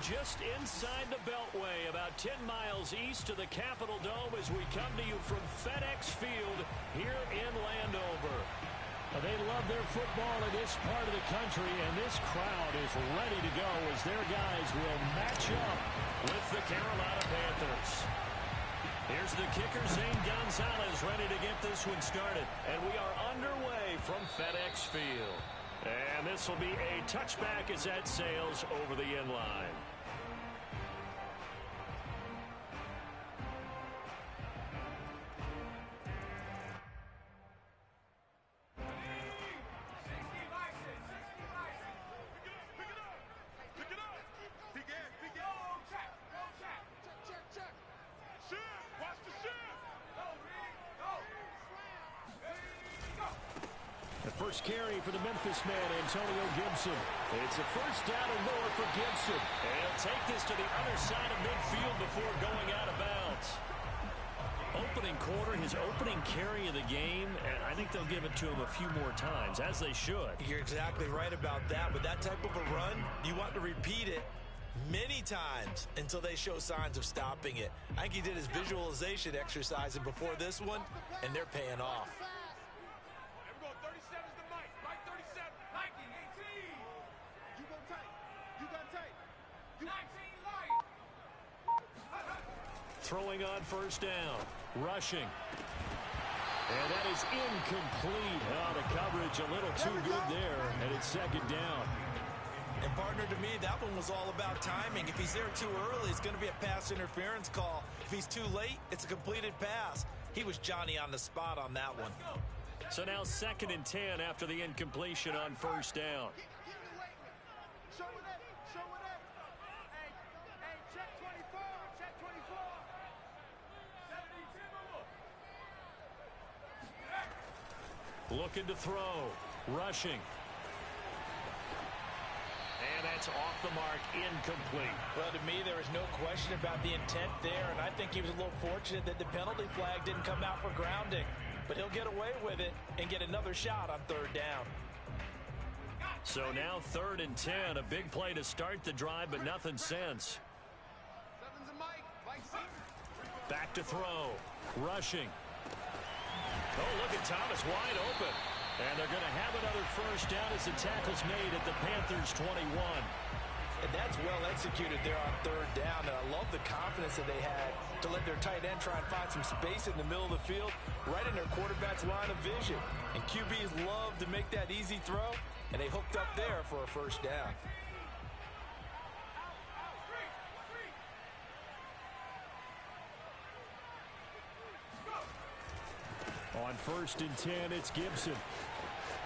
just inside the Beltway, about 10 miles east of the Capitol Dome as we come to you from FedEx Field here in Landover. They love their football in this part of the country, and this crowd is ready to go as their guys will match up with the Carolina Panthers. Here's the kicker, Zane Gonzalez, ready to get this one started. And we are underway from FedEx Field. And this will be a touchback as that sails over the end line. First carry for the Memphis man, Antonio Gibson. It's a first down and more for Gibson. And he'll take this to the other side of midfield before going out of bounds. Opening quarter, his opening carry of the game, and I think they'll give it to him a few more times, as they should. You're exactly right about that. With that type of a run, you want to repeat it many times until they show signs of stopping it. I think he did his visualization exercise before this one, and they're paying off. Throwing on first down, rushing. And that is incomplete. Oh, the coverage a little too good there, and it's second down. And partner, to me, that one was all about timing. If he's there too early, it's going to be a pass interference call. If he's too late, it's a completed pass. He was Johnny on the spot on that one. So now 2nd and 10 after the incompletion on first down. Looking to throw, rushing. And that's off the mark, incomplete. Well, to me, there is no question about the intent there, and I think he was a little fortunate that the penalty flag didn't come out for grounding. But he'll get away with it and get another shot on third down. So now 3rd and 10, a big play to start the drive, but nothing since. Back to throw, rushing. Oh, look at Thomas wide open. And they're going to have another first down as the tackle's made at the Panthers 21. And that's well executed there on third down. And I love the confidence that they had to let their tight end try and find some space in the middle of the field, right in their quarterback's line of vision. And QBs love to make that easy throw, and they hooked up there for a first down. On 1st and 10, it's Gibson.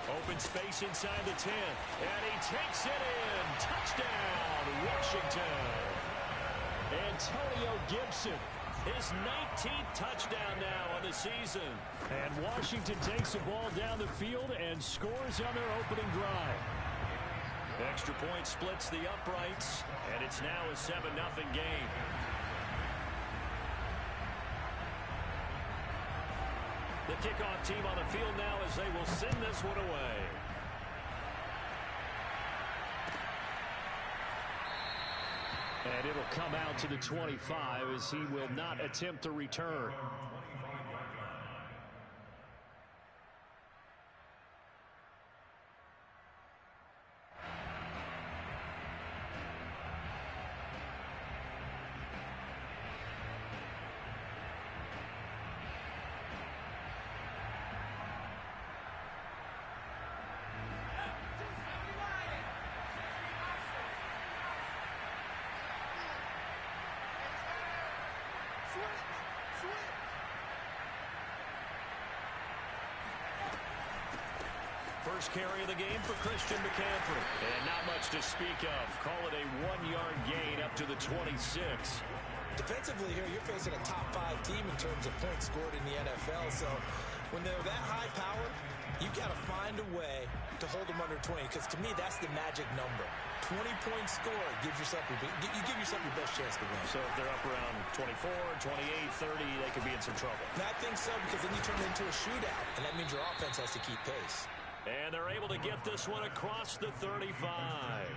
Open space inside the 10. And he takes it in. Touchdown, Washington. Antonio Gibson, his 19th touchdown now on the season. And Washington takes the ball down the field and scores on their opening drive. Extra point splits the uprights, and it's now a 7-0 game. The kickoff team on the field now as they will send this one away. And it'll come out to the 25 as he will not attempt to return. First carry of the game for Christian McCaffrey. And not much to speak of. Call it a 1-yard gain up to the 26. Defensively here, you're facing a top 5 team in terms of points scored in the NFL. So when they're that high powered, you got to find a way to hold them under 20. Because to me, that's the magic number. 20 points scored gives yourself you give yourself your best chance to win. So if they're up around 24, 28, 30, they could be in some trouble. And I think so, because then you turn it into a shootout, and that means your offense has to keep pace. And they're able to get this one across the 35.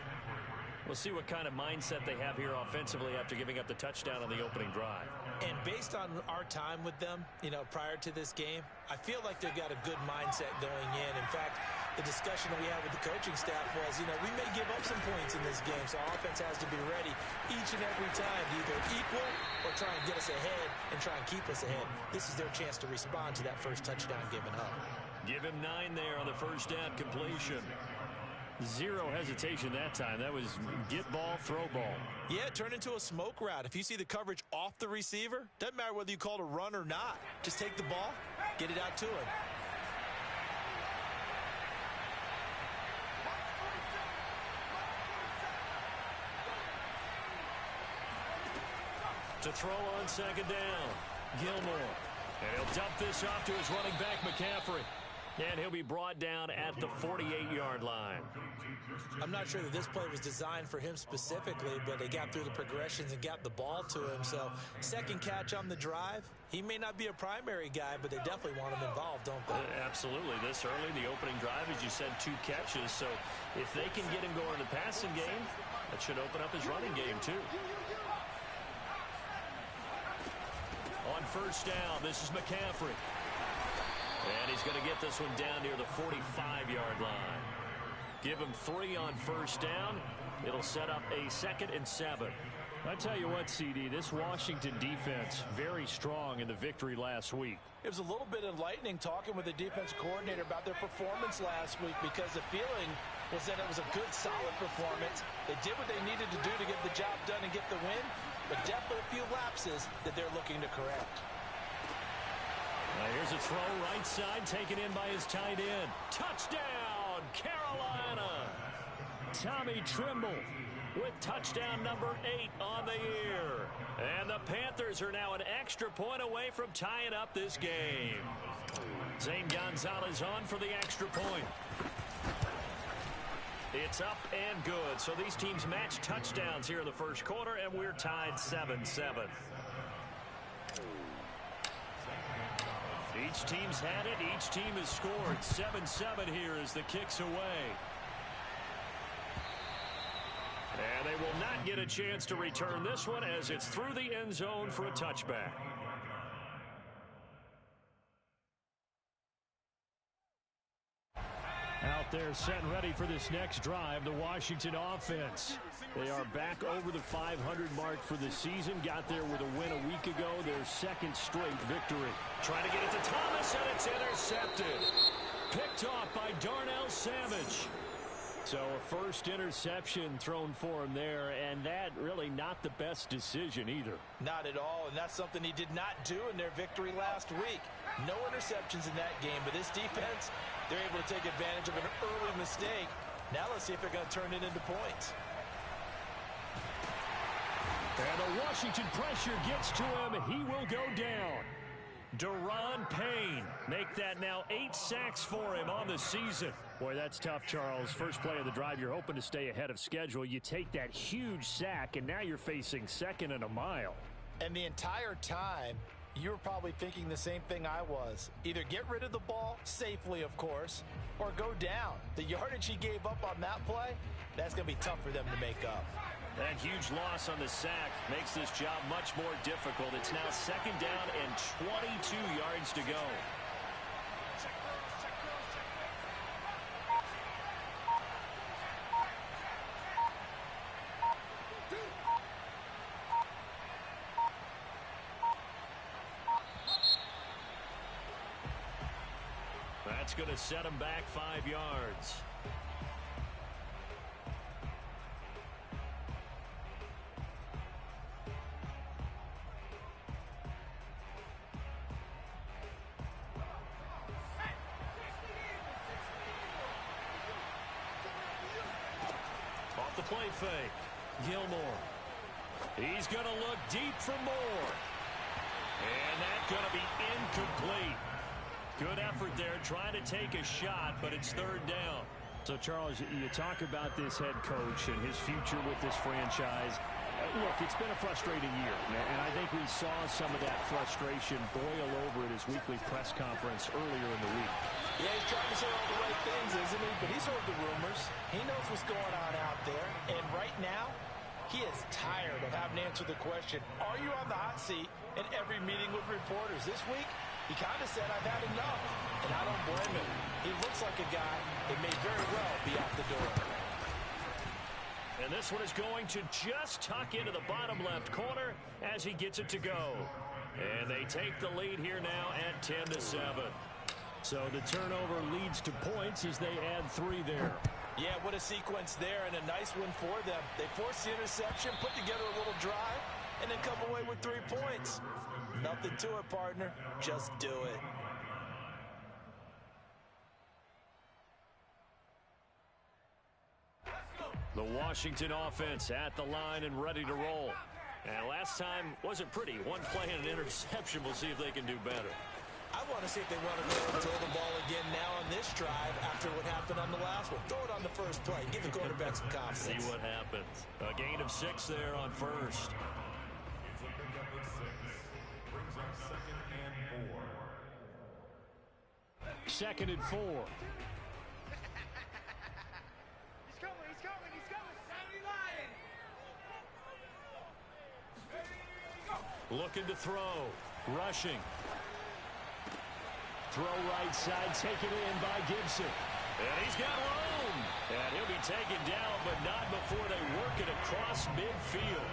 We'll see what kind of mindset they have here offensively after giving up the touchdown on the opening drive. And based on our time with them, prior to this game, I feel like they've got a good mindset going in. In fact, the discussion that we had with the coaching staff was, we may give up some points in this game, so our offense has to be ready each and every time to either equal or try and get us ahead and try and keep us ahead. This is their chance to respond to that first touchdown given up. Give him 9 there on the first down completion. Zero hesitation that time. That was get ball, throw ball. Yeah, turn into a smoke route. If you see the coverage off the receiver, doesn't matter whether you call it a run or not. Just take the ball, get it out to him. To throw on second down, Gilmore. And he'll dump this off to his running back, McCaffrey. And he'll be brought down at the 48-yard line. I'm not sure that this play was designed for him specifically, but they got through the progressions and got the ball to him. So second catch on the drive. He may not be a primary guy, but they definitely want him involved, don't they? Absolutely. This early, the opening drive, as you said, 2 catches. So if they can get him going in the passing game, that should open up his running game too. On first down, this is McCaffrey. And he's going to get this one down near the 45-yard line. Give him 3 on first down. It'll set up a 2nd and 7. I tell you what, CD, this Washington defense, very strong in the victory last week. It was a little bit enlightening talking with the defense coordinator about their performance last week, because the feeling was that it was a good, solid performance. They did what they needed to do to get the job done and get the win, but definitely a few lapses that they're looking to correct. Here's a throw right side, taken in by his tight end. Touchdown, Carolina! Tommy Trimble with touchdown number 8 on the year. And the Panthers are now an extra point away from tying up this game. Zane Gonzalez on for the extra point. It's up and good. So these teams match touchdowns here in the first quarter, and we're tied 7-7. Each team's had it. Each team has scored. 7-7 here as the kick's away. And they will not get a chance to return this one as it's through the end zone for a touchback. Out there set and ready for this next drive, the Washington offense. They are back over the 500 mark for the season. Got there with a win a week ago, their 2nd straight victory. Trying to get it to Thomas, and it's intercepted. Picked off by Darnell Savage. So a first interception thrown for him there, and that really not the best decision either. Not at all, and that's something he did not do in their victory last week. No interceptions in that game, but this defense, they're able to take advantage of an early mistake. Now let's see if they're going to turn it into points. And the Washington pressure gets to him. He will go down. Deron Payne, make that now 8 sacks for him on the season. Boy, that's tough, Charles. First play of the drive, you're hoping to stay ahead of schedule. You take that huge sack, and now you're facing 2nd and a mile. And the entire time, you were probably thinking the same thing I was. Either get rid of the ball, safely of course, or go down. The yardage he gave up on that play, that's going to be tough for them to make up. That huge loss on the sack makes this job much more difficult. It's now 2nd down and 22 yards to go. That's going to set him back 5 yards. Off the play fake. Gilmore. He's going to look deep for more. And that's going to be incomplete. Good effort there, trying to take a shot, but it's 3rd down. So, Charles, you talk about this head coach and his future with this franchise. Look, it's been a frustrating year, and I think we saw some of that frustration boil over at his weekly press conference earlier in the week. Yeah, he's trying to say all the right things, isn't he? But he's heard the rumors. He knows what's going on out there. And right now, he is tired of having to answer the question, are you on the hot seat in every meeting with reporters? This week, he kind of said, I've had enough. And I don't blame him. He looks like a guy that may very well be out the door. And this one is going to just tuck into the bottom left corner as he gets it to go. And they take the lead here now at 10-7. So the turnover leads to points as they add 3 there. Yeah, what a sequence there, and a nice win for them. They force the interception, put together a little drive, and then come away with 3 points. Nothing to it, partner. Just do it. The Washington offense at the line and ready to roll. And last time wasn't pretty. One play and an interception. We'll see if they can do better. I want to see if they want to go and throw the ball again now on this drive after what happened on the last one. Throw it on the first play. Give the quarterback some confidence. See what happens. A gain of 6 there on first. Second and 4. Looking to throw. Rushing. Throw right side, taken in by Gibson. And he's got room. And he'll be taken down, but not before they work it across midfield.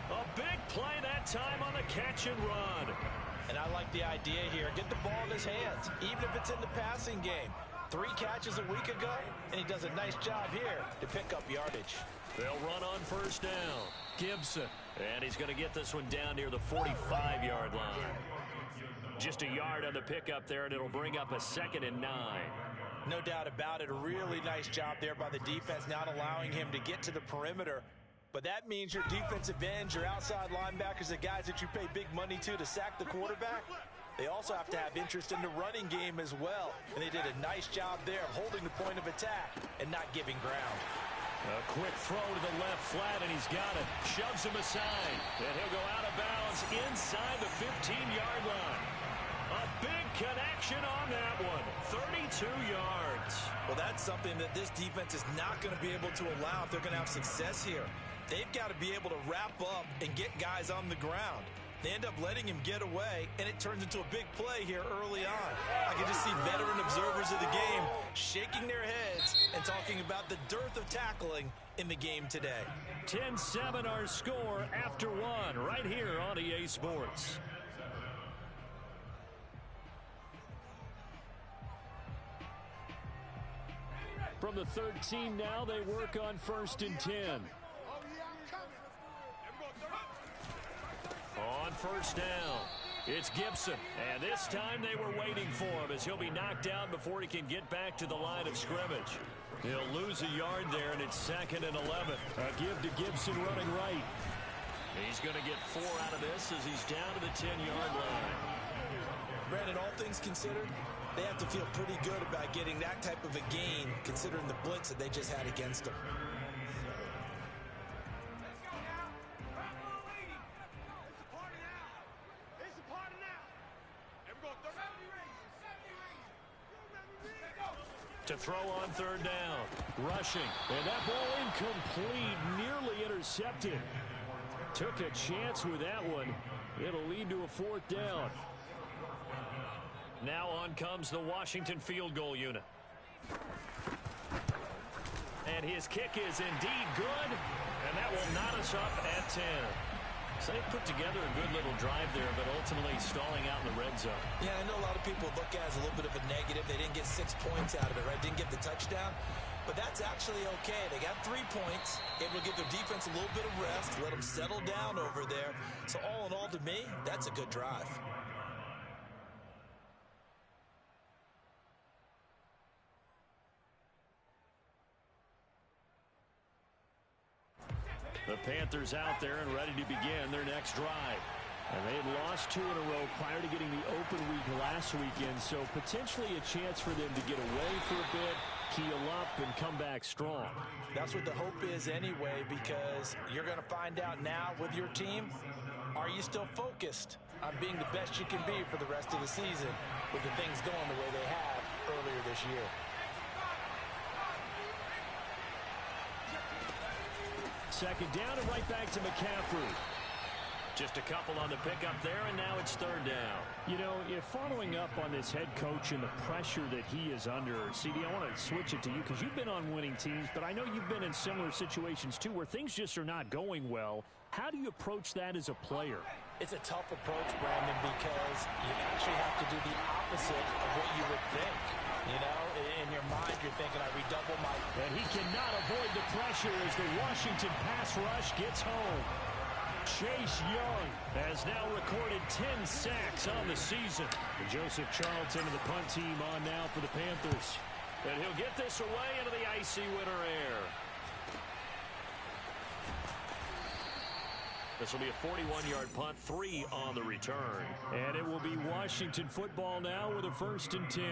A big play that time on the catch and run. And I like the idea here. Get the ball in his hands, even if it's in the passing game. 3 catches a week ago, and he does a nice job here to pick up yardage. They'll run on first down. Gibson. And he's going to get this one down near the 45-yard line. Just a yard on the pickup there, and it'll bring up a 2nd and 9. No doubt about it. A really nice job there by the defense, not allowing him to get to the perimeter. But that means your defensive ends, your outside linebackers, the guys that you pay big money to sack the quarterback, they also have to have interest in the running game as well. And they did a nice job there of holding the point of attack and not giving ground. A quick throw to the left flat, and he's got it. Shoves him aside. And he'll go out of bounds inside the 15-yard line. A big connection on that one. 32 yards. Well, that's something that this defense is not going to be able to allow if they're going to have success here. They've got to be able to wrap up and get guys on the ground. They end up letting him get away, and it turns into a big play here early on. I can just see veteran observers of the game shaking their heads and talking about the dearth of tackling in the game today. 10-7 our score after 1 right here on EA Sports. From the 13 now, they work on 1st and 10. On first down, it's Gibson. And this time they were waiting for him as he'll be knocked down before he can get back to the line of scrimmage. He'll lose a yard there, and it's 2nd and 11. A give to Gibson running right. He's going to get 4 out of this as he's down to the 10-yard line. Brandon, all things considered, they have to feel pretty good about getting that type of a gain considering the blitz that they just had against them. To throw on 3rd down. Rushing. And that ball incomplete. Nearly intercepted. Took a chance with that one. It'll lead to a 4th down. Now on comes the Washington field goal unit. And his kick is indeed good. And that will knot us up at 10. So they put together a good little drive there, but ultimately stalling out in the red zone. Yeah, I know a lot of people look at it as a little bit of a negative. They didn't get 6 points out of it, right? Didn't get the touchdown. But that's actually okay. They got 3 points, able to give their defense a little bit of rest, let them settle down over there. So all in all, to me, that's a good drive. The Panthers out there and ready to begin their next drive. And they had lost 2 in a row prior to getting the open week last weekend, so potentially a chance for them to get away for a bit, heal up and come back strong. That's what the hope is anyway, because you're going to find out now with your team, are you still focused on being the best you can be for the rest of the season with the things going the way they have earlier this year? Second down and right back to McCaffrey. Just a couple on the pickup there, and now it's third down. You know, if following up on this head coach and the pressure that he is under, CD, I want to switch it to you because you've been on winning teams, but I know you've been in similar situations too where things just are not going well. How do you approach that as a player? It's a tough approach, Brandon, because you actually have to do the opposite of what you would think. You know, in your mind, you're thinking, I redouble my... And he cannot avoid the pressure as the Washington pass rush gets home. Chase Young has now recorded 10 sacks on the season. And Joseph Charlton and the punt team on now for the Panthers. And he'll get this away into the icy winter air. This will be a 41-yard punt, 3 on the return. And it will be Washington football now with a 1st and 10.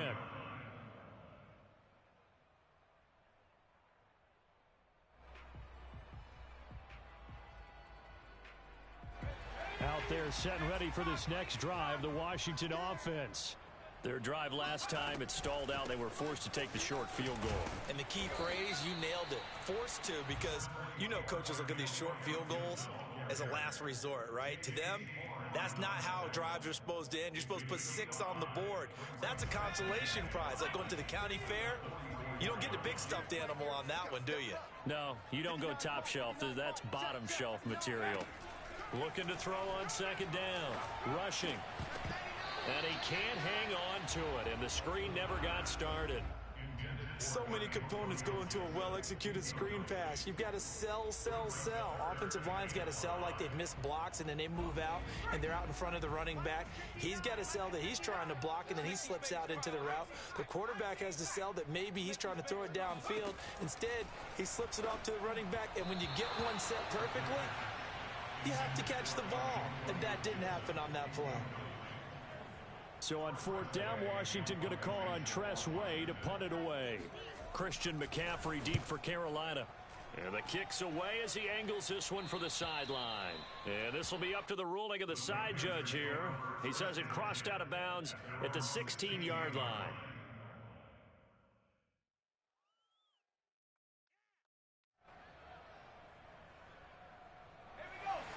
Out there set and ready for this next drive, the Washington offense. Their drive last time, it stalled out. They were forced to take the short field goal. And the key phrase, you nailed it. Forced to, because you know coaches look at these short field goals as a last resort, right? To them, that's not how drives are supposed to end. You're supposed to put 6 on the board. That's a consolation prize. Like going to the county fair, you don't get the big stuffed animal on that one, do you? No, you don't go top shelf. That's bottom shelf material. Looking to throw on second down. Rushing. And he can't hang on to it, and the screen never got started. So many components go into a well-executed screen pass. You've got to sell. Offensive line's got to sell like they've missed blocks, and then they move out, and they're out in front of the running back. He's got to sell that he's trying to block, and then he slips out into the route. The quarterback has to sell that maybe he's trying to throw it downfield. Instead, he slips it off to the running back, and when you get one set perfectly, you have to catch the ball, and that didn't happen on that play. So on 4th down, Washington going to call on Tress Way to punt it away. Christian McCaffrey deep for Carolina. And the kick's away as he angles this one for the sideline. And this will be up to the ruling of the side judge here. He says it crossed out of bounds at the 16-yard line.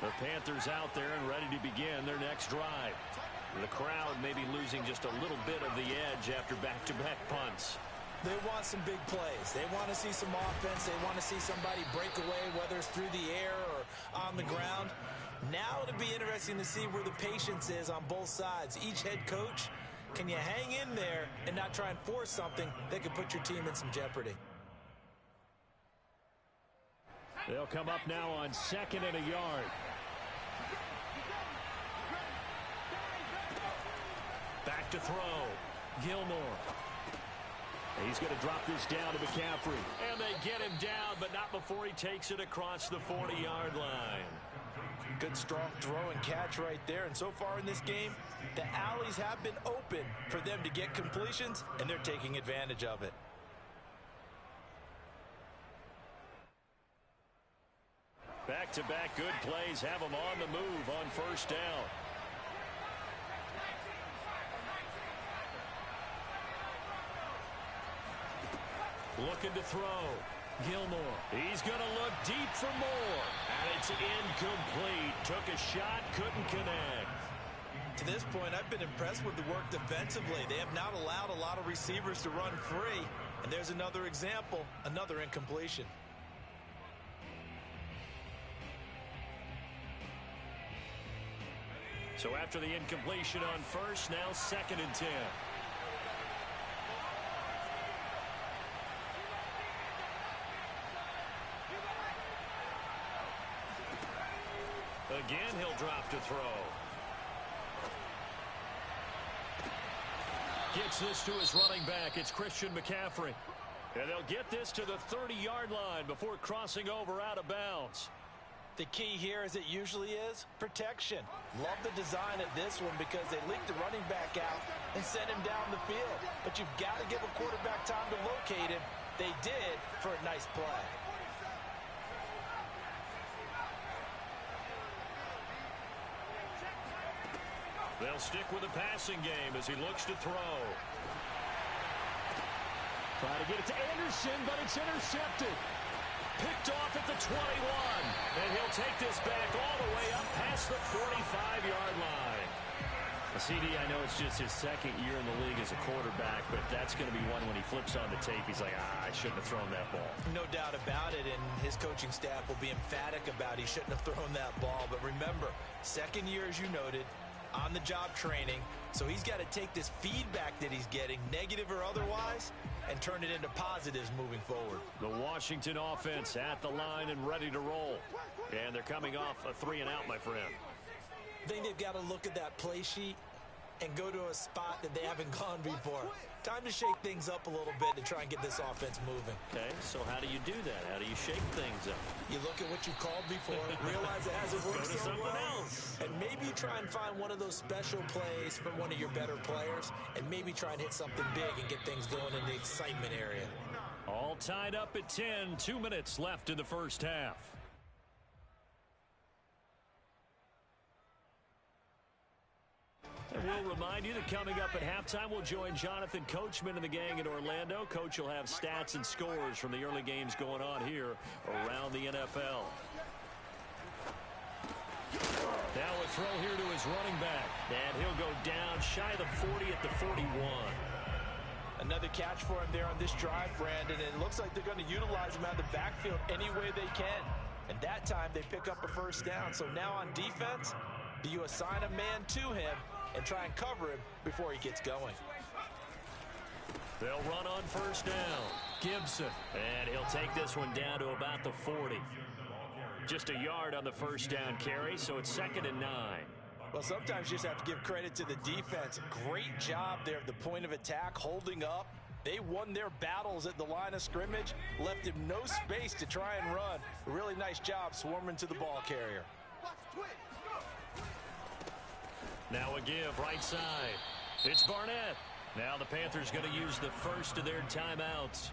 The Panthers out there and ready to begin their next drive. The crowd may be losing just a little bit of the edge after back-to-back punts. They want some big plays. They want to see some offense. They want to see somebody break away, whether it's through the air or on the ground. Now it'll be interesting to see where the patience is on both sides. Each head coach, can you hang in there and not try and force something that could put your team in some jeopardy? They'll come up now on 2nd and a yard. Back to throw. Gilmore. He's going to drop this down to McCaffrey. And they get him down, but not before he takes it across the 40-yard line. Good, strong throw and catch right there. And so far in this game, the alleys have been open for them to get completions, and they're taking advantage of it. Back-to-back good plays have them on the move on 1st down. Looking to throw. Gilmore. He's going to look deep for more. And it's incomplete. Took a shot, couldn't connect. To this point, I've been impressed with the work defensively. They have not allowed a lot of receivers to run free. And there's another example, another incompletion. So after the incompletion on 1st, now 2nd and 10. Again, he'll drop to throw. Gets this to his running back. It's Christian McCaffrey. And they'll get this to the 30-yard line before crossing over out of bounds. The key here, as it usually is, protection. Love the design of this one because they leaked the running back out and sent him down the field. But you've got to give a quarterback time to locate him They did for a nice play. They'll stick with the passing game as he looks to throw. Try to get it to Anderson, but it's intercepted. Picked off at the 21. And he'll take this back all the way up past the 45-yard line. CD, I know it's just his second year in the league as a quarterback, but that's going to be one when he flips on the tape. He's like, I shouldn't have thrown that ball. No doubt about it, and his coaching staff will be emphatic about he shouldn't have thrown that ball. But remember, second year, as you noted, on-the-job training, so he's got to take this feedback that he's getting, negative or otherwise, and turn it into positives moving forward. The Washington offense at the line and ready to roll. And they're coming off a 3-and-out, my friend. I think they've got to look at that play sheet and go to a spot that they haven't gone before. Time to shake things up a little bit to try and get this offense moving. Okay, so how do you do that? How do you shake things up? You look at what you called before, realize it hasn't worked so well, else. and maybe try and find one of those special plays from one of your better players, and maybe try and hit something big and get things going in the excitement area. All tied up at 10, 2 minutes left in the first half. And we'll remind you that coming up at halftime, we'll join Jonathan Coachman and the gang in Orlando. Coach will have stats and scores from the early games going on here around the NFL. Now a throw here to his running back. And he'll go down shy of the 40 at the 41. Another catch for him there on this drive, Brandon. And it looks like they're going to utilize him out of the backfield any way they can. And that time they pick up a first down. So now on defense, do you assign a man to him and try and cover him before he gets going? They'll run on first down. Gibson. And he'll take this one down to about the 40. Just a yard on the first down carry, so it's 2nd and 9. Well, sometimes you just have to give credit to the defense. Great job there at the point of attack, holding up. They won their battles at the line of scrimmage, left him no space to try and run. A really nice job swarming to the ball carrier. Now a give right side. It's Barnett. Now the Panthers going to use the first of their timeouts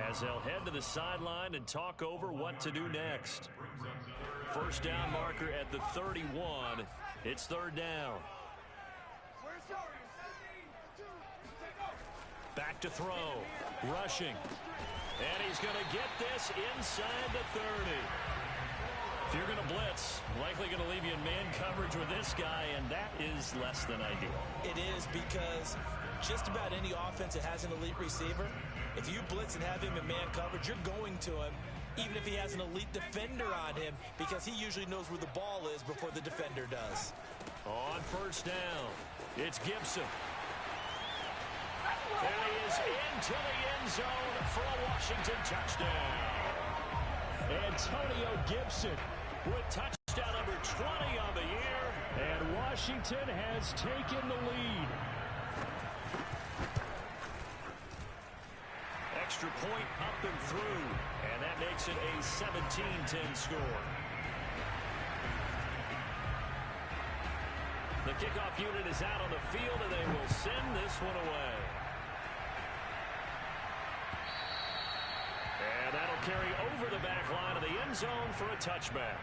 as they'll head to the sideline and talk over what to do next. First down marker at the 31. It's 3rd down. Back to throw. Rushing. And he's going to get this inside the 30. If you're going to blitz, likely going to leave you in man coverage with this guy, and that is less than ideal. It is, because just about any offense that has an elite receiver, if you blitz and have him in man coverage, you're going to him, even if he has an elite defender on him, because he usually knows where the ball is before the defender does. On first down, it's Gibson. There he is into the end zone for a Washington touchdown. Antonio Gibson with touchdown number 20 on the year. And Washington has taken the lead. Extra point up and through. And that makes it a 17-10 score. The kickoff unit is out on the field, and they will send this one away. And that'll carry over the back line of the end zone for a touchback.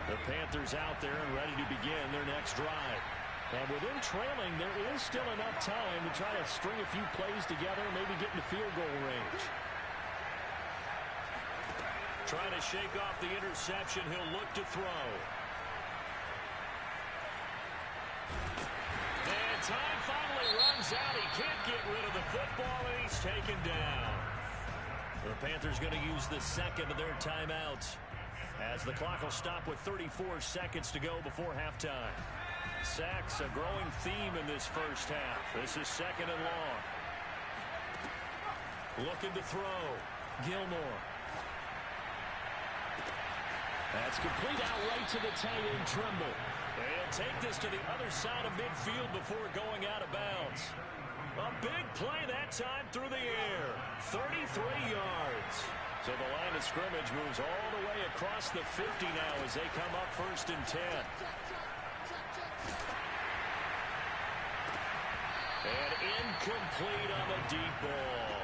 The Panthers out there and ready to begin their next drive. And with them trailing, there is still enough time to try to string a few plays together, maybe get into field goal range. Trying to shake off the interception, he'll look to throw. And time finally runs out. He can't get rid of the football, and he's taken down. The Panthers going to use the second of their timeouts, as the clock will stop with 34 seconds to go before halftime. Sacks, a growing theme in this first half. This is 2nd and long. Looking to throw. Gilmore. That's complete out right to the tight end, Tremble. They'll take this to the other side of midfield before going out of bounds. A big play that time through the air. 33 yards. So the line of scrimmage moves all the way across the 50 now as they come up 1st and 10. And incomplete on the deep ball.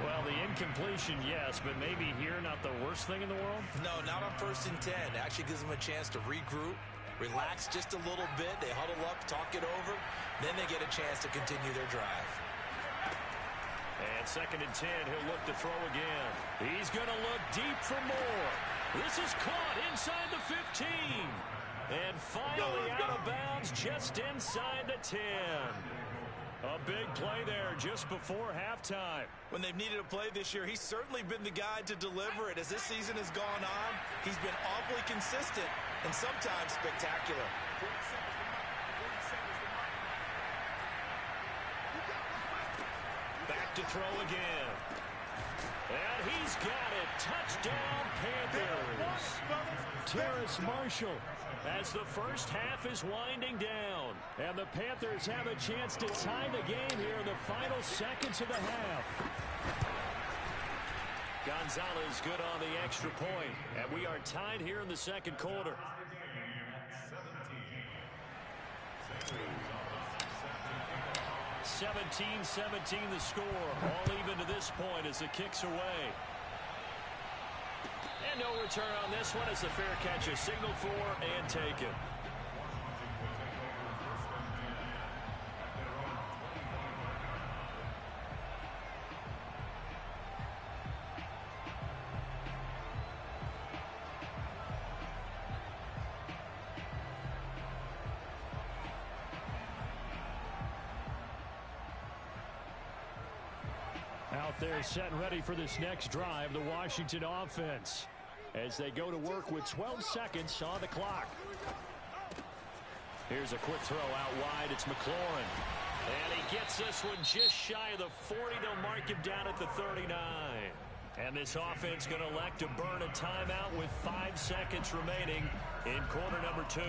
Well, the incompletion, yes, but maybe here not the worst thing in the world? No, not on 1st and 10. It actually gives them a chance to regroup, relax just a little bit. They huddle up, talk it over. Then they get a chance to continue their drive. And 2nd and 10, he'll look to throw again. He's going to look deep for more. This is caught inside the 15. And finally out of bounds just inside the 10. A big play there just before halftime. When they've needed a play this year, he's certainly been the guy to deliver it. As this season has gone on, he's been awfully consistent and sometimes spectacular. Back to throw again. And he's got it. Touchdown, Panthers. Terrace Marshall as the first half is winding down. And the Panthers have a chance to tie the game here in the final seconds of the half. Gonzalez good on the extra point. And we are tied here in the second quarter. (17-17) the score. All even to this point as it kicks away. And no return on this one as the fair catch is signaled for and taken. Out there set and ready for this next drive, the Washington offense, as they go to work with 12 seconds on the clock. Here's a quick throw out wide. It's McLaurin. And he gets this one just shy of the 40. They'll mark him down at the 39. And this offense going to elect to burn a timeout with 5 seconds remaining in quarter number 2.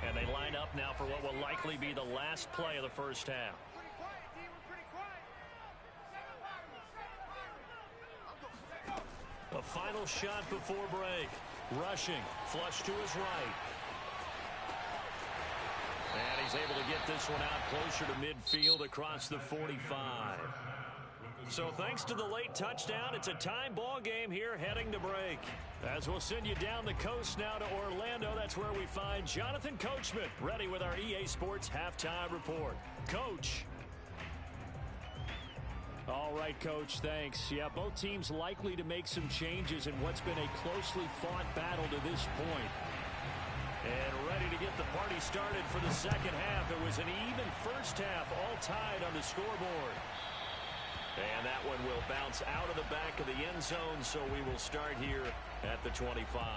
And they line up now for what will likely be the last play of the first half. A final shot before break. Rushing, flush to his right. And he's able to get this one out closer to midfield across the 45. So thanks to the late touchdown, it's a time ball game here heading to break. As we'll send you down the coast now to Orlando, that's where we find Jonathan Coachman ready with our EA Sports halftime report. Coach. All right, Coach, thanks. Yeah, both teams likely to make some changes in what's been a closely fought battle to this point. And ready to get the party started for the second half. It was an even first half, all tied on the scoreboard. And that one will bounce out of the back of the end zone, so we will start here at the 25.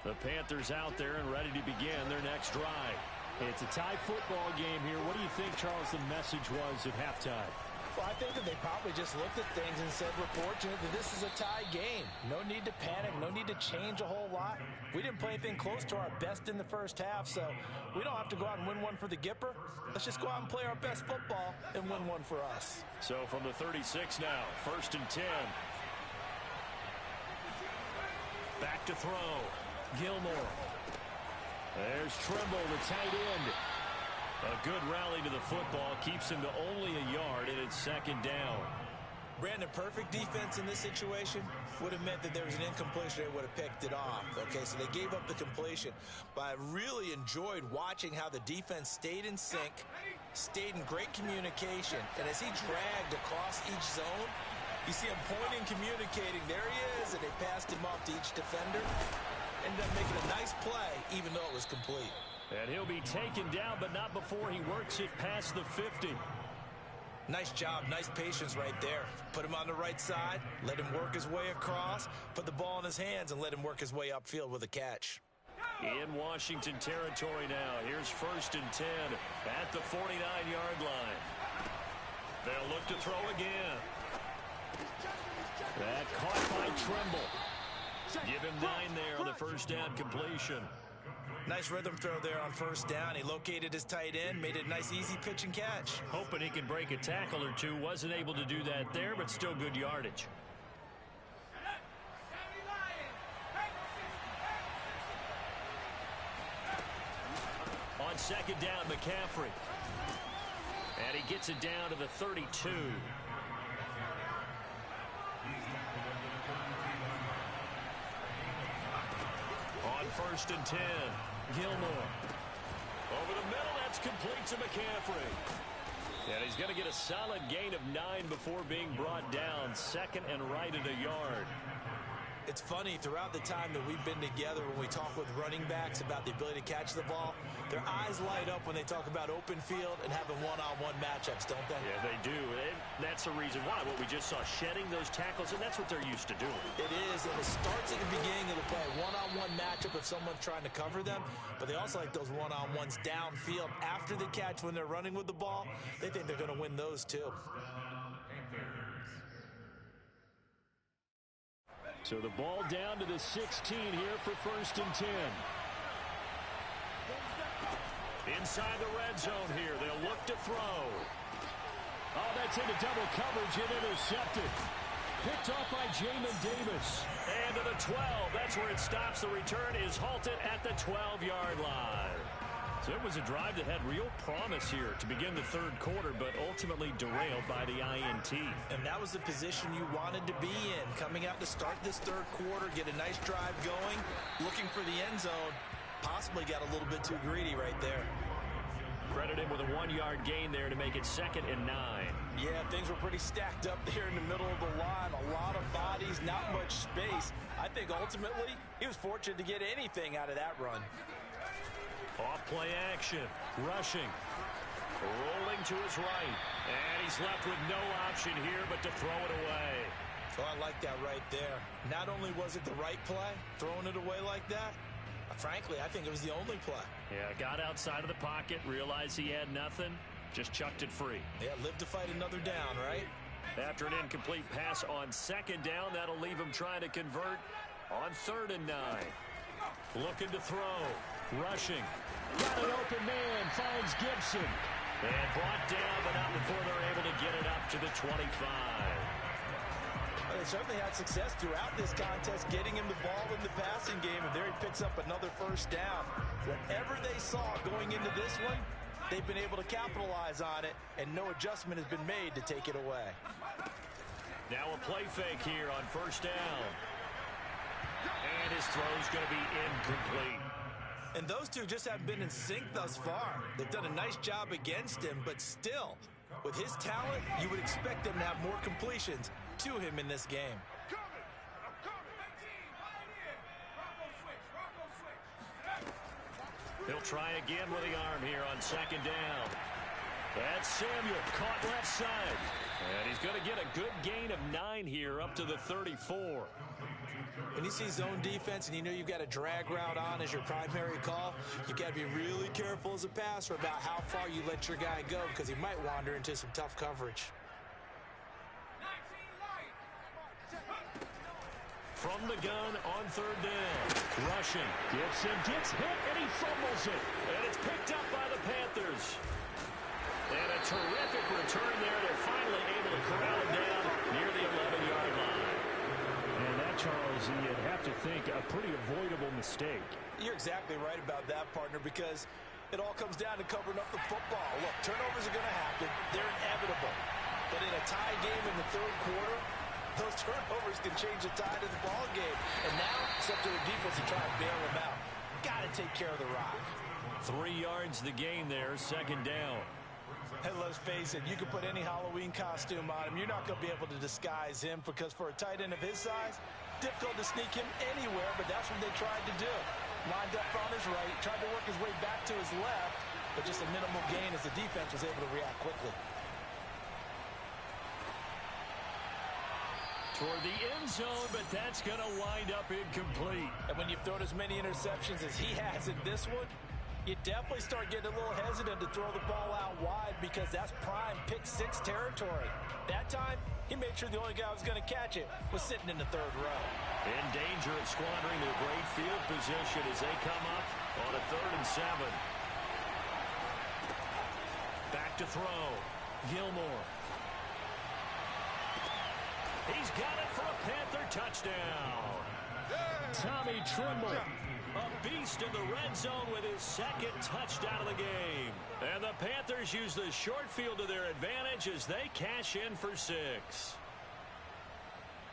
The Panthers out there and ready to begin their next drive. It's a tie football game here. What do you think, Charles, the message was at halftime? Well, I think that they probably just looked at things and said, we're fortunate that this is a tie game. No need to panic, no need to change a whole lot. We didn't play anything close to our best in the first half, so we don't have to go out and win one for the Gipper. Let's just go out and play our best football and win one for us. So from the 36 now, 1st and 10. Back to throw. Gilmore. There's Trimble, the tight end. A good rally to the football keeps him to only a yard, and it's 2nd down. Brandon, perfect defense in this situation would have meant that there was an incompletion. They would have picked it off. Okay, so they gave up the completion. But I really enjoyed watching how the defense stayed in sync, stayed in great communication. And as he dragged across each zone, you see him pointing, communicating. There he is, and they passed him off to each defender. Ended up making a nice play, even though it was complete. And he'll be taken down, but not before he works it past the 50. Nice job, nice patience right there. Put him on the right side, let him work his way across, put the ball in his hands, and let him work his way upfield with a catch. In Washington territory now. Here's 1st and 10 at the 49-yard line. They'll look to throw again. That caught by Trimble. Give him 9 there on the first down completion. Nice rhythm throw there on first down. He located his tight end, made it a nice, easy pitch and catch. Hoping he can break a tackle or two. Wasn't able to do that there, but still good yardage. On second down, McCaffrey. And he gets it down to the 32. On first and 10, Gilmore. Over the middle, that's complete to McCaffrey. And he's going to get a solid gain of 9 before being brought down. Second and right at a yard. It's funny, throughout the time that we've been together, when we talk with running backs about the ability to catch the ball, their eyes light up when they talk about open field and having one-on-one matchups, don't they? Yeah, they do. And that's the reason why. What we just saw, shedding those tackles, and that's what they're used to doing. It is, and it starts at the beginning of the play. One-on-one matchup if someone's trying to cover them, but they also like those one-on-ones downfield after the catch when they're running with the ball. They think they're going to win those too. So the ball down to the 16 here for first and 10. Inside the red zone here. They'll look to throw. Oh, that's into double coverage and intercepted. Picked off by Jamin Davis. And to the 12. That's where it stops. The return is halted at the 12-yard line. So it was a drive that had real promise here to begin the third quarter, but ultimately derailed by the INT. And that was the position you wanted to be in. Coming out to start this third quarter, get a nice drive going, looking for the end zone. Possibly got a little bit too greedy right there. Credit him with a 1-yard gain there to make it second and 9. Yeah, things were pretty stacked up there in the middle of the line. A lot of bodies, not much space. I think ultimately he was fortunate to get anything out of that run. Off play action, rushing, rolling to his right, and he's left with no option here but to throw it away. So I like that right there. Not only was it the right play, throwing it away like that, frankly, I think it was the only play. Yeah, got outside of the pocket, realized he had nothing, just chucked it free. Yeah, live to fight another down, right? After an incomplete pass on second down, that'll leave him trying to convert on third and 9. Looking to throw, rushing. Got an open man, finds Gibson. And brought down, but not before they're able to get it up to the 25. Well, they certainly had success throughout this contest, getting him the ball in the passing game, and there he picks up another first down. Whatever they saw going into this one, they've been able to capitalize on it, and no adjustment has been made to take it away. Now a play fake here on first down. And his throw's going to be incomplete. And those two just haven't been in sync thus far. They've done a nice job against him, but still, with his talent, you would expect them to have more completions to him in this game. He'll try again with the arm here on second down. That's Samuel, caught left side. And he's going to get a good gain of 9 here up to the 34. When you see zone defense and you know you've got a drag route on as your primary call, you got to be really careful as a passer about how far you let your guy go because he might wander into some tough coverage. From the gun on third down. Rushing. Gibson gets hit and he fumbles it. And it's picked up by the Panthers. And a terrific return there. They're finally able to corral him down near the 11-yard line. And that, Charles, you'd have to think a pretty avoidable mistake. You're exactly right about that, partner, because it all comes down to covering up the football. Look, turnovers are going to happen. They're inevitable. But in a tie game in the third quarter, those turnovers can change the tide of the ball game. And now it's up to the defense to try and bail them out. Got to take care of the rock. 3 yards the gain there, second down. And let's face it, you can put any Halloween costume on him. You're not going to be able to disguise him because for a tight end of his size, difficult to sneak him anywhere, but that's what they tried to do. Lined up on his right, tried to work his way back to his left, but just a minimal gain as the defense was able to react quickly. Toward the end zone, but that's going to wind up incomplete. And when you've thrown as many interceptions as he has in this one, You definitely start getting a little hesitant to throw the ball out wide because that's prime pick-six territory. That time, he made sure the only guy who was going to catch it was sitting in the third row. In danger of squandering their great field position as they come up on a 3rd and 7. Back to throw. Gilmore. He's got it for a Panther touchdown. Tommy Tremble, a beast in the red zone with his 2nd touchdown of the game. And the Panthers use the short field to their advantage as they cash in for 6.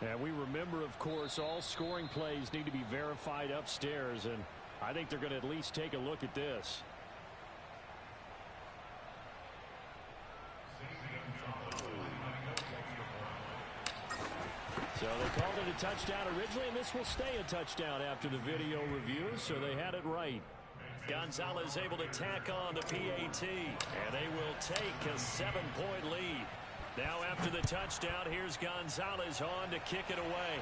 And we remember, of course, all scoring plays need to be verified upstairs, and I think they're going to at least take a look at this. So they called it a touchdown originally, and this will stay a touchdown after the video review, so they had it right. Gonzalez able to tack on the PAT, and they will take a 7-point lead. Now after the touchdown, here's Gonzalez on to kick it away.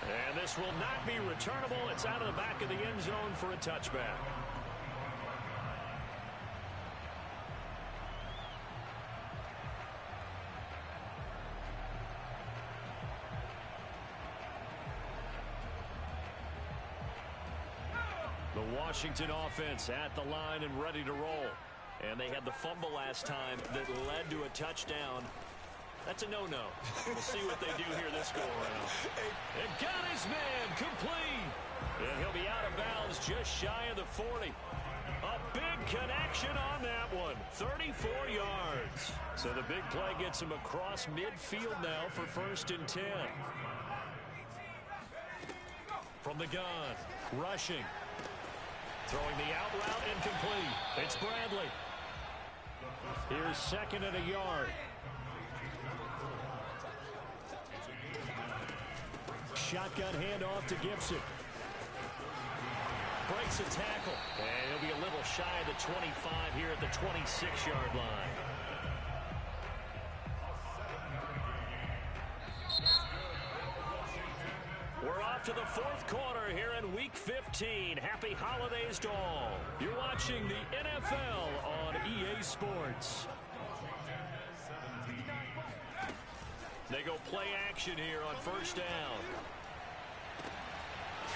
And this will not be returnable. It's out of the back of the end zone for a touchback. The Washington offense at the line and ready to roll. And they had the fumble last time that led to a touchdown. That's a no-no. We'll see what they do here this go-around. And got his man complete. And he'll be out of bounds just shy of the 40. A big connection on that one. 34 yards. So the big play gets him across midfield now for 1st and 10. From the gun. Rushing. Throwing the out route incomplete. It's Bradley. Here's 2nd and a yard. Shotgun handoff to Gibson. Breaks a tackle. And he'll be a little shy of the 25 here at the 26-yard line. We're off to the 4th quarter here in Week 15. Happy holidays to all. You're watching the NFL on EA Sports. They go play action here on 1st down.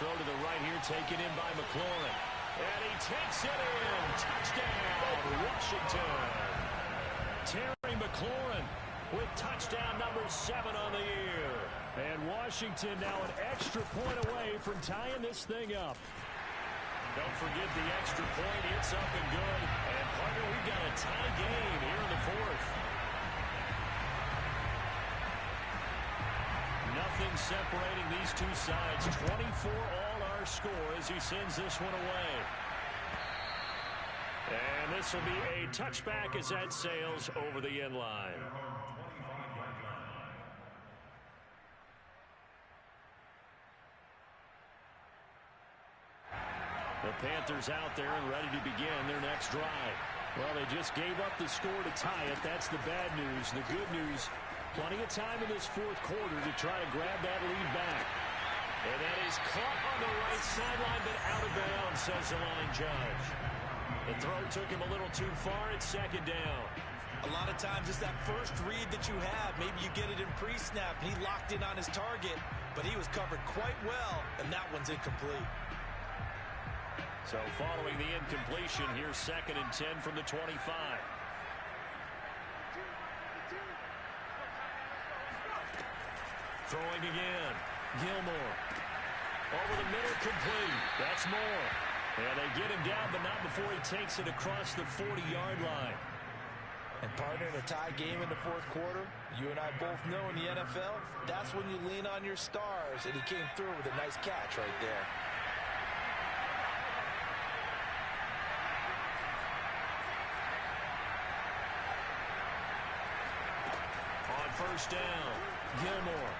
Throw to the right here, taken in by McLaurin. And he takes it in. Touchdown, Washington. Terry McLaurin with touchdown number 7 on the year. And Washington now an extra point away from tying this thing up. Don't forget the extra point. It's up and good. And, partner, we've got a tie game here in the 4th. Nothing separating these two sides. 24 all our score as he sends this one away. And this will be a touchback as that sails over the end line. The Panthers out there and ready to begin their next drive. Well, they just gave up the score to tie it. That's the bad news. The good news, plenty of time in this 4th quarter to try to grab that lead back. And that is caught on the right sideline, but out of bounds, says the line judge. The throw took him a little too far. It's 2nd down. A lot of times it's that first read that you have. Maybe you get it in pre-snap. He locked in on his target, but he was covered quite well, and that one's incomplete. So following the incompletion, here's 2nd and 10 from the 25. Throwing again. Gilmore. Over the middle, complete. That's more. And they get him down, but not before he takes it across the 40-yard line. And partner, in a tie game in the 4th quarter, you and I both know in the NFL, that's when you lean on your stars. And he came through with a nice catch right there. On 1st down, Gilmore.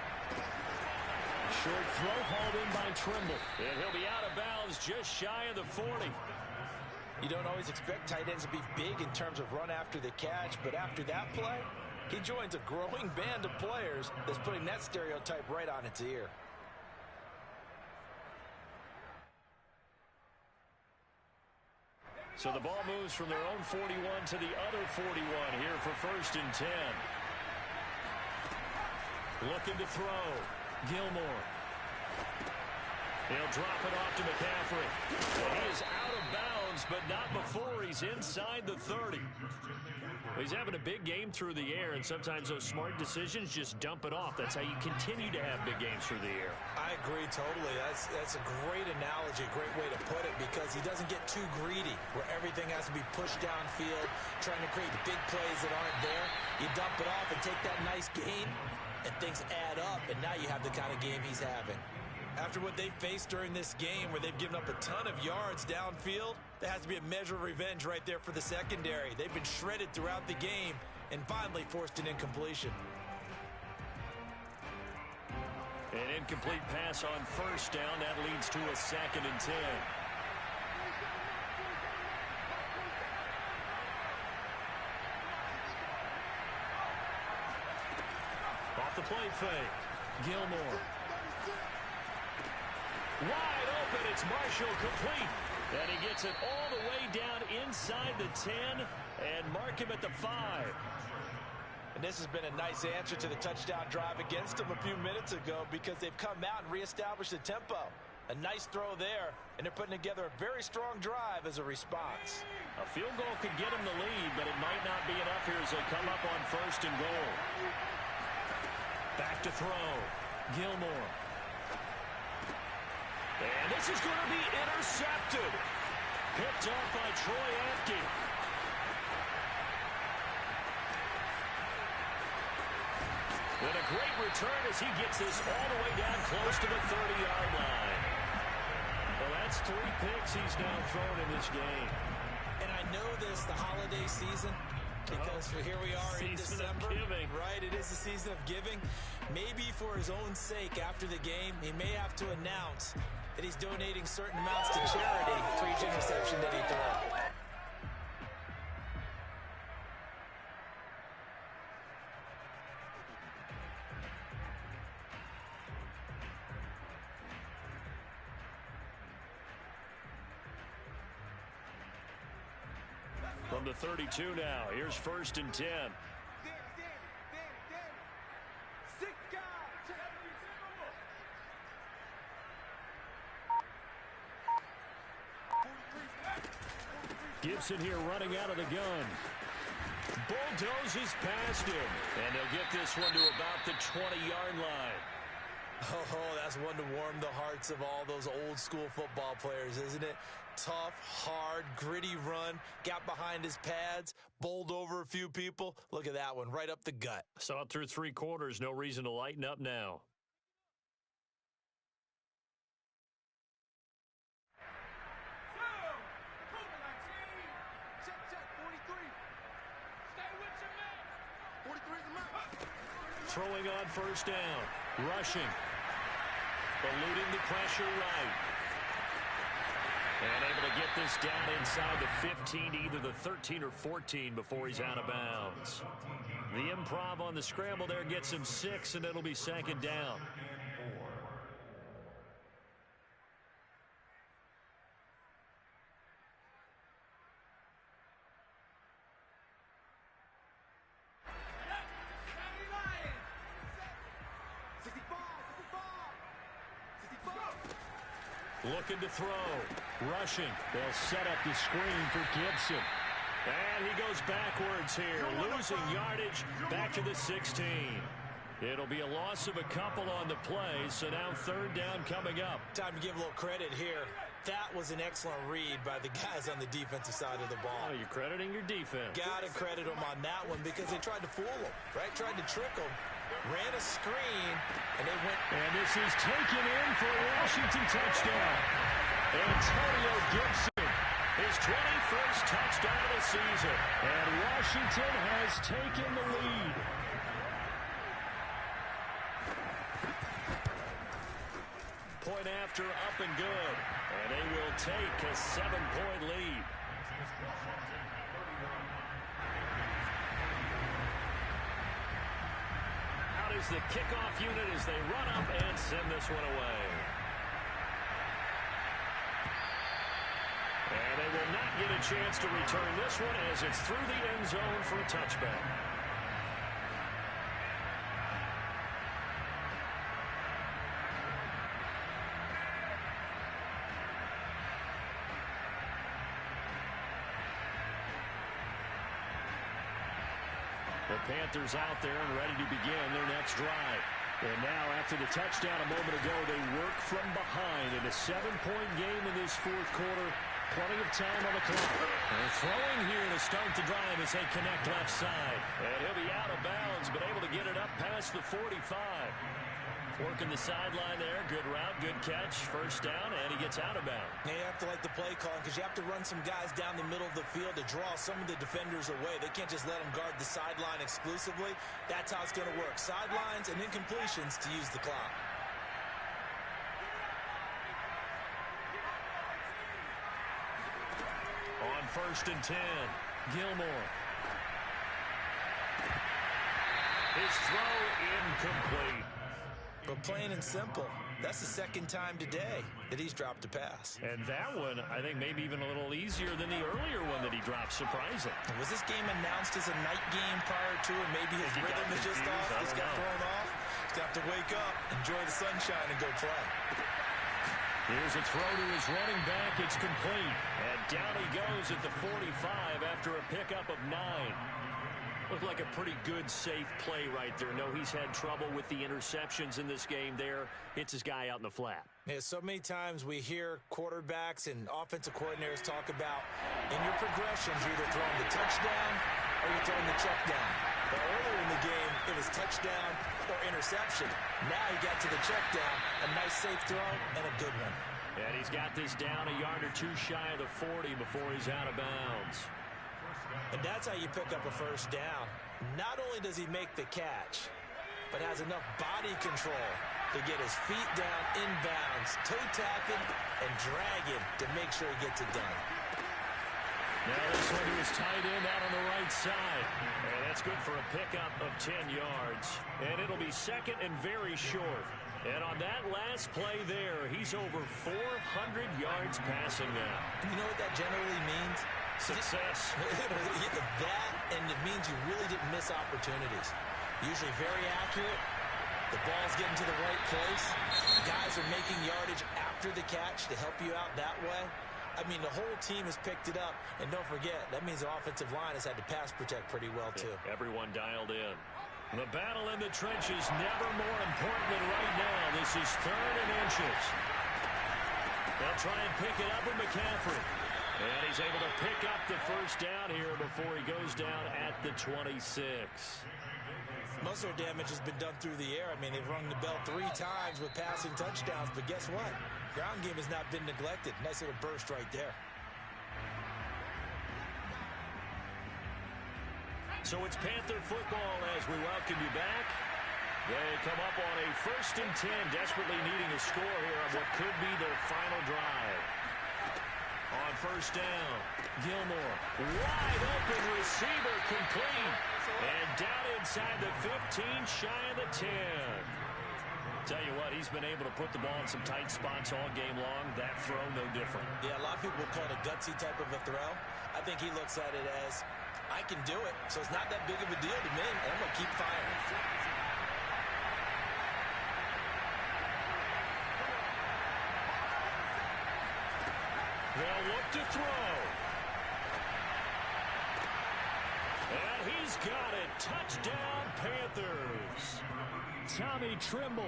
Short throw hauled in by Tremble. And he'll be out of bounds just shy of the 40. You don't always expect tight ends to be big in terms of run after the catch, but after that play, he joins a growing band of players that's putting that stereotype right on its ear. So the ball moves from their own 41 to the other 41 here for 1st and 10. Looking to throw. Gilmore. He'll drop it off to McCaffrey. And he is out of bounds, but not before he's inside the 30. He's having a big game through the air, and sometimes those smart decisions just dump it off. That's how you continue to have big games through the air. I agree totally. That's a great analogy, a great way to put it, because he doesn't get too greedy where everything has to be pushed downfield, trying to create big plays that aren't there. You dump it off and take that nice gain, and things add up, and now you have the kind of game he's having. After what they faced during this game where they've given up a ton of yards downfield, there has to be a measure of revenge right there for the secondary. They've been shredded throughout the game and finally forced an incompletion. An incomplete pass on 1st down. That leads to a 2nd and 10. Off the play fake. Gilmore. Wide open. It's Marshall complete. And he gets it all the way down inside the 10 and mark him at the 5. And this has been a nice answer to the touchdown drive against them a few minutes ago because they've come out and reestablished the tempo. A nice throw there, and they're putting together a very strong drive as a response. A field goal could get them the lead, but it might not be enough here as they come up on 1st and goal. Back to throw. Gilmore. And this is going to be intercepted. Picked off by Troy Apke. With a great return as he gets this all the way down close to the 30-yard line. Well, that's 3 picks he's now thrown in this game. And I know this, the holiday season, because here we are in December. Right, it is the season of giving. Maybe for his own sake after the game, he may have to announce that he's donating certain amounts to charity for each interception that he throws. From the 32 now, here's 1st and 10. Gibson here running out of the gun. Bulldozes past him. And he'll get this one to about the 20-yard line. Oh, that's one to warm the hearts of all those old school football players, isn't it? Tough, hard, gritty run. Got behind his pads, bowled over a few people. Look at that one, right up the gut. Saw it through 3 quarters. No reason to lighten up now. Throwing on 1st down. Rushing. Eluding the pressure right. And able to get this down inside the 15, either the 13 or 14 before he's out of bounds. The improv on the scramble there gets him 6, and it'll be 2nd down. Looking to throw. Rushing. They'll set up the screen for Gibson. And he goes backwards here. Losing yardage back to the 16. It'll be a loss of a couple on the play, so now 3rd down coming up. Time to give a little credit here. That was an excellent read by the guys on the defensive side of the ball. Oh, you're crediting your defense. Got to credit them on that one because they tried to fool them, right? Tried to trick them. Ran a screen, and they went. And this is taken in for a Washington touchdown. Antonio Gibson, his 21st touchdown of the season. And Washington has taken the lead. Point after, up and good. And they will take a 7-point lead. Out is the kickoff unit as they run up and send this one away. And they will not get a chance to return this one as it's through the end zone for a touchback. The Panthers out there and ready to begin their next drive. And now, after the touchdown a moment ago, they work from behind in a 7-point game in this fourth quarter. Plenty of time on the clock. They're throwing here to start the drive as they connect left side. And he'll be out of bounds, but able to get it up past the 45. Working the sideline there. Good route, good catch. First down, and he gets out of bounds. Now you have to like the play calling because you have to run some guys down the middle of the field to draw some of the defenders away. They can't just let them guard the sideline exclusively. That's how it's going to work. Sidelines and incompletions to use the clock. On 1st and 10, Gilmore. His throw incomplete. But plain and simple, that's the second time today that he's dropped a pass. And that one, I think, maybe even a little easier than the earlier one that he dropped. Surprising. Was this game announced as a night game prior to, or maybe his rhythm is just off? Just got thrown off. He's going to have to wake up, enjoy the sunshine, and go play. Here's a throw to his running back. It's complete. And down he goes at the 45 after a pickup of 9. Looked like a pretty good, safe play right there. No, he's had trouble with the interceptions in this game there. Hits his guy out in the flat. Yeah, so many times we hear quarterbacks and offensive coordinators talk about in your progressions, you're either throwing the touchdown or you're throwing the check down. But earlier in the game, it was touchdown or interception. Now he got to the check down, a nice safe throw, and a good one. And he's got this down a yard or two shy of the 40 before he's out of bounds. And that's how you pick up a first down. Not only does he make the catch, but has enough body control to get his feet down inbounds, toe tapping, and dragging to make sure he gets it done. Now this one to his tight end out on the right side. And that's good for a pickup of 10 yards. And it'll be second and very short. And on that last play there, he's over 400 yards passing now. You know what that generally means? Success. That, and it means you really didn't miss opportunities. Usually very accurate. The ball's getting to the right place. Guys are making yardage after the catch to help you out that way. I mean, the whole team has picked it up. And don't forget, that means the offensive line has had to pass protect pretty well, too. Yeah, everyone dialed in. The battle in the trenches never more important than right now. This is 3rd and inches. They'll try and pick it up with McCaffrey. And he's able to pick up the first down here before he goes down at the 26. Most of their damage has been done through the air. I mean, they've rung the bell 3 times with passing touchdowns. But guess what? Ground game has not been neglected. Nice little burst right there. So it's Panther football as we welcome you back. They come up on a 1st and 10, desperately needing a score here on what could be their final drive. On 1st down, Gilmore, wide open receiver, complete. And down inside the 15, shy of the 10. Tell you what, he's been able to put the ball in some tight spots all game long. That throw, no different. Yeah, a lot of people would call it a gutsy type of a throw. I think he looks at it as, I can do it, so it's not that big of a deal to me, and I'm going to keep firing. They'll look to throw. And he's got it. Touchdown, Panthers. Tommy Trimble,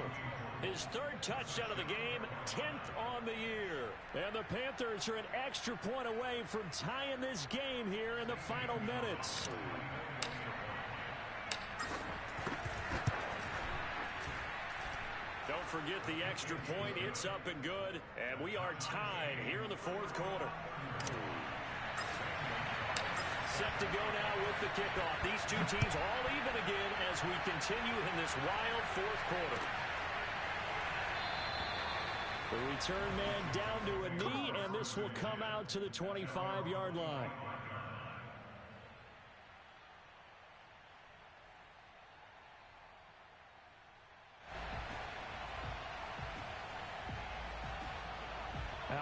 his 3rd touchdown of the game, 10th on the year. And the Panthers are an extra point away from tying this game here in the final minutes. Don't forget the extra point. It's up and good. And we are tied here in the 4th quarter. Set to go now with the kickoff. These two teams all even again as we continue in this wild 4th quarter. The return man down to a knee, and this will come out to the 25-yard line.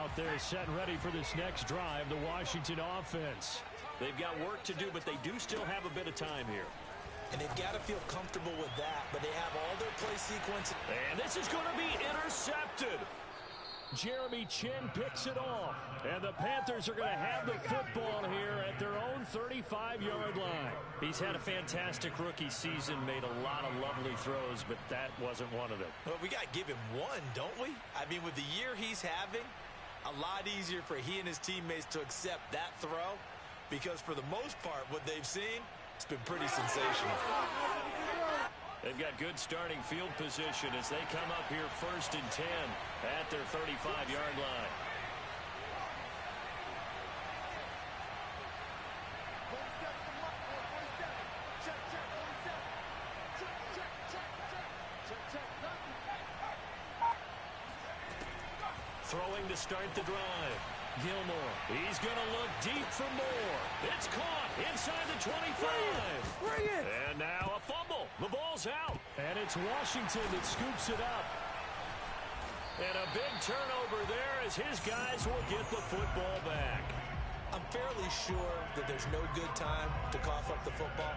out there setting ready for this next drive, the Washington offense. They've got work to do, but they do still have a bit of time here. And they've got to feel comfortable with that, but they have all their play sequences. And this is going to be intercepted. Jeremy Chin picks it off. And the Panthers are going to have the football here at their own 35-yard line. He's had a fantastic rookie season, made a lot of lovely throws, but that wasn't one of them. Well, we got to give him one, don't we? I mean, with the year he's having, a lot easier for he and his teammates to accept that throw, because for the most part, what they've seen, it's been pretty sensational. They've got good starting field position as they come up here 1st and 10 at their 35-yard line. Throwing to start the drive. Gilmore, he's going to look deep for more. It's caught inside the 25. Bring it! And now a fumble. The ball's out. And it's Washington that scoops it up. And a big turnover there as his guys will get the football back. I'm fairly sure that there's no good time to cough up the football.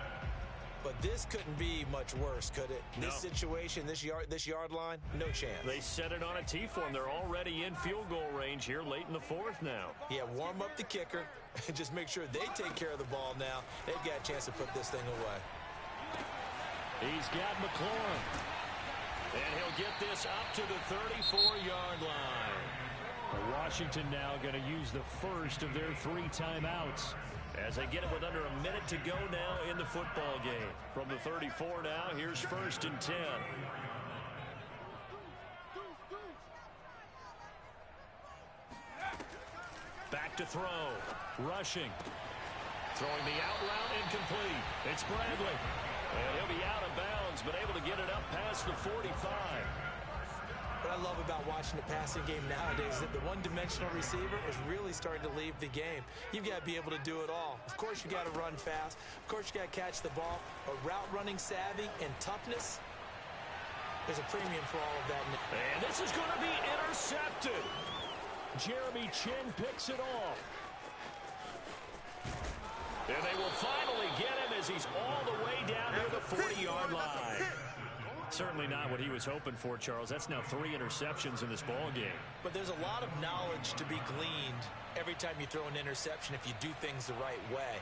But this couldn't be much worse, could it? No. This situation, this yard line, no chance. They set it on a T-form. They're already in field goal range here late in the 4th now. Yeah, warm up the kicker and just make sure they take care of the ball now. They've got a chance to put this thing away. He's got McLaurin. And he'll get this up to the 34-yard line. Washington now going to use the first of their 3 timeouts. As they get it with under a minute to go now in the football game. From the 34 now, here's 1st and 10. Back to throw. Rushing. Throwing the out route incomplete. It's Bradley. And he'll be out of bounds, but able to get it up past the 45. What I love about watching the passing game nowadays is that the one-dimensional receiver is really starting to leave the game. You've got to be able to do it all. Of course, you got to run fast. Of course, you got to catch the ball. But route running savvy and toughness, there's a premium for all of that. And this is going to be intercepted. Jeremy Chin picks it off. And they will finally get him as he's all the way down near the 40-yard line. Certainly not what he was hoping for, Charles. That's now 3 interceptions in this ball game. But there's a lot of knowledge to be gleaned every time you throw an interception if you do things the right way.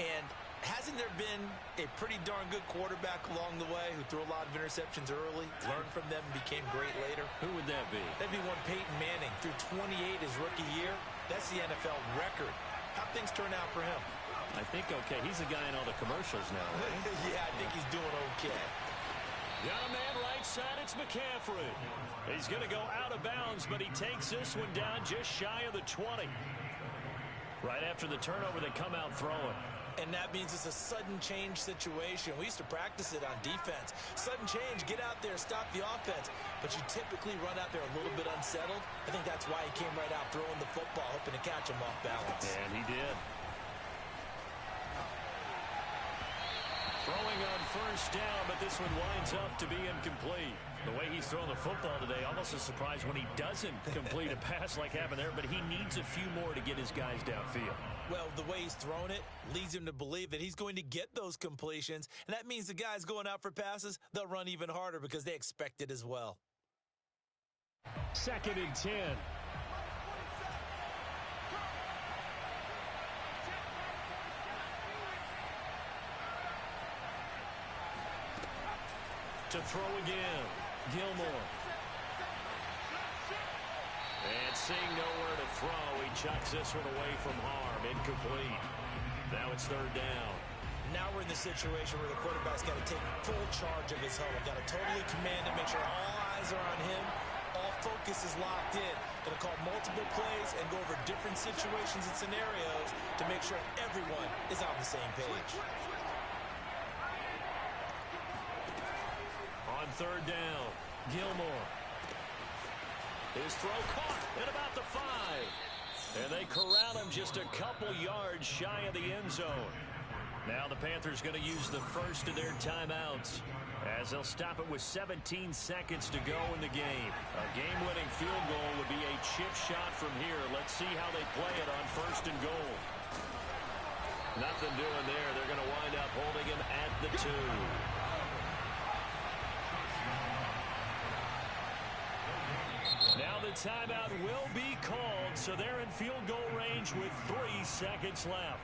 And hasn't there been a pretty darn good quarterback along the way who threw a lot of interceptions early, learned from them, and became great later? Who would that be? That'd be one Peyton Manning. Threw 28 his rookie year. That's the NFL record. How'd things turn out for him? I think okay. He's the guy in all the commercials now, right? Yeah, I think he's doing okay. Got a man right side, it's McCaffrey. He's going to go out of bounds, but he takes this one down just shy of the 20. Right after the turnover, they come out throwing. And that means it's a sudden change situation. We used to practice it on defense. Sudden change, get out there, stop the offense. But you typically run out there a little bit unsettled. I think that's why he came right out throwing the football, hoping to catch him off balance. And he did. Throwing on 1st down, but this one winds up to be incomplete. The way he's throwing the football today, almost a surprise when he doesn't complete a pass like happened there, but he needs a few more to get his guys downfield. Well, the way he's thrown it leads him to believe that he's going to get those completions, and that means the guys going out for passes, they'll run even harder because they expect it as well. 2nd and 10. To throw again, Gilmore. And seeing nowhere to throw, he chucks this one away from harm, incomplete. Now it's 3rd down. Now we're in the situation where the quarterback's got to take full charge of his huddle. Got to totally command him, make sure all eyes are on him. All focus is locked in. Going to call multiple plays and go over different situations and scenarios to make sure everyone is on the same page. On 3rd down, Gilmore. His throw caught at about the 5. And they corral him just a couple yards shy of the end zone. Now the Panthers going to use the first of their timeouts as they'll stop it with 17 seconds to go in the game. A game-winning field goal would be a chip shot from here. Let's see how they play it on first and goal. Nothing doing there. They're going to wind up holding him at the 2. Now the timeout will be called, so they're in field goal range with 3 seconds left.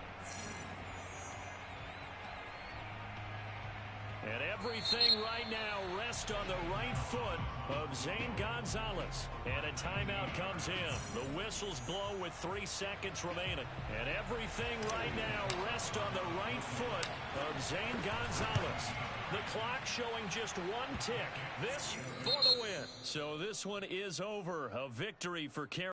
And everything right now rests on the right foot of Zane Gonzalez. And a timeout comes in. The whistles blow with 3 seconds remaining. And everything right now rests on the right foot of Zane Gonzalez. The clock showing just 1 tick. This for the win. So this one is over. A victory for Carolina.